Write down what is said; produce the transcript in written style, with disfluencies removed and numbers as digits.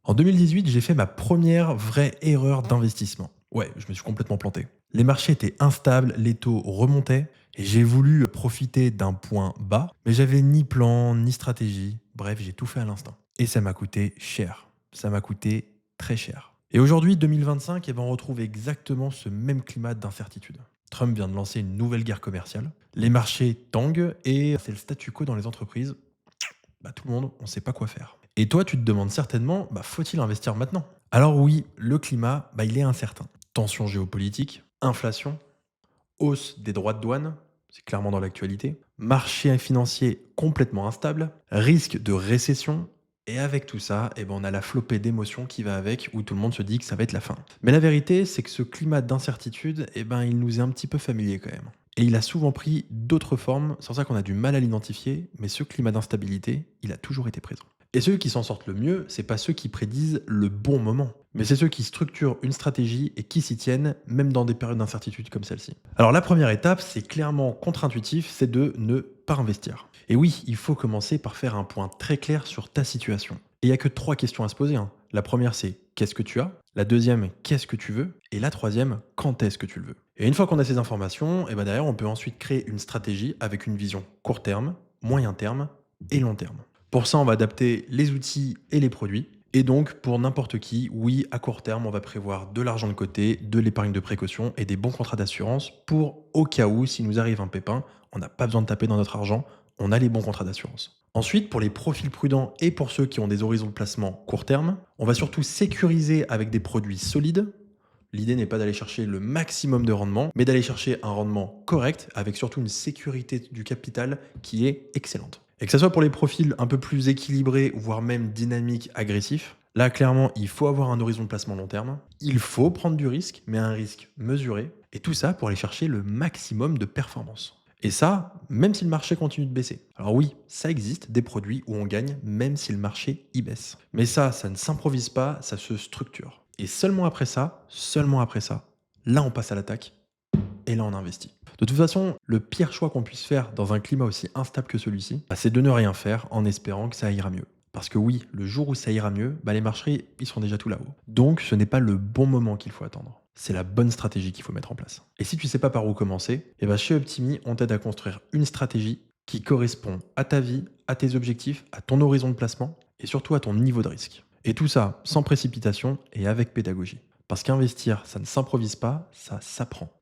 En 2018, j'ai fait ma première vraie erreur d'investissement. Ouais, je me suis complètement planté. Les marchés étaient instables, les taux remontaient, et j'ai voulu profiter d'un point bas, mais j'avais ni plan, ni stratégie. Bref, j'ai tout fait à l'instinct. Et ça m'a coûté cher. Ça m'a coûté très cher. Et aujourd'hui, 2025, eh ben, on retrouve exactement ce même climat d'incertitude. Trump vient de lancer une nouvelle guerre commerciale. Les marchés tanguent et c'est le statu quo dans les entreprises. Tout le monde, on ne sait pas quoi faire. Et toi, tu te demandes certainement, faut-il investir maintenant? Alors oui, le climat, il est incertain. Tensions géopolitiques, inflation, hausse des droits de douane, c'est clairement dans l'actualité, marché financier complètement instable, risque de récession, et avec tout ça, on a la flopée d'émotions qui va avec, où tout le monde se dit que ça va être la fin. Mais la vérité, c'est que ce climat d'incertitude, il nous est un petit peu familier quand même. Et il a souvent pris d'autres formes, c'est pour ça qu'on a du mal à l'identifier, mais ce climat d'instabilité, il a toujours été présent. Et ceux qui s'en sortent le mieux, c'est pas ceux qui prédisent le bon moment, mais c'est ceux qui structurent une stratégie et qui s'y tiennent, même dans des périodes d'incertitude comme celle-ci. Alors la première étape, c'est clairement contre-intuitif, c'est de ne pas investir. Et oui, il faut commencer par faire un point très clair sur ta situation. Et il n'y a que 3 questions à se poser, hein. La première, c'est qu'est-ce que tu as? La deuxième, qu'est-ce que tu veux? Et la troisième, quand est-ce que tu le veux? Et une fois qu'on a ces informations, derrière, on peut ensuite créer une stratégie avec une vision court terme, moyen terme et long terme. Pour ça, on va adapter les outils et les produits. Et donc, pour n'importe qui, oui, à court terme, on va prévoir de l'argent de côté, de l'épargne de précaution et des bons contrats d'assurance pour, au cas où, s'il nous arrive un pépin, on n'a pas besoin de taper dans notre argent, on a les bons contrats d'assurance. Ensuite, pour les profils prudents et pour ceux qui ont des horizons de placement court terme, on va surtout sécuriser avec des produits solides. L'idée n'est pas d'aller chercher le maximum de rendement, mais d'aller chercher un rendement correct avec surtout une sécurité du capital qui est excellente. Et que ce soit pour les profils un peu plus équilibrés, voire même dynamiques, agressifs, là clairement il faut avoir un horizon de placement long terme, il faut prendre du risque, mais un risque mesuré, et tout ça pour aller chercher le maximum de performance. Et ça, même si le marché continue de baisser. Alors oui, ça existe, des produits où on gagne même si le marché y baisse. Mais ça ne s'improvise pas, ça se structure. Et seulement après ça, là on passe à l'attaque et là on investit. De toute façon, le pire choix qu'on puisse faire dans un climat aussi instable que celui-ci, c'est de ne rien faire en espérant que ça ira mieux. Parce que oui, le jour où ça ira mieux, les marchés, ils seront déjà tout là-haut. Donc ce n'est pas le bon moment qu'il faut attendre. C'est la bonne stratégie qu'il faut mettre en place. Et si tu sais pas par où commencer, chez Optimi, on t'aide à construire une stratégie qui correspond à ta vie, à tes objectifs, à ton horizon de placement et surtout à ton niveau de risque. Et tout ça sans précipitation et avec pédagogie. Parce qu'investir, ça ne s'improvise pas, ça s'apprend.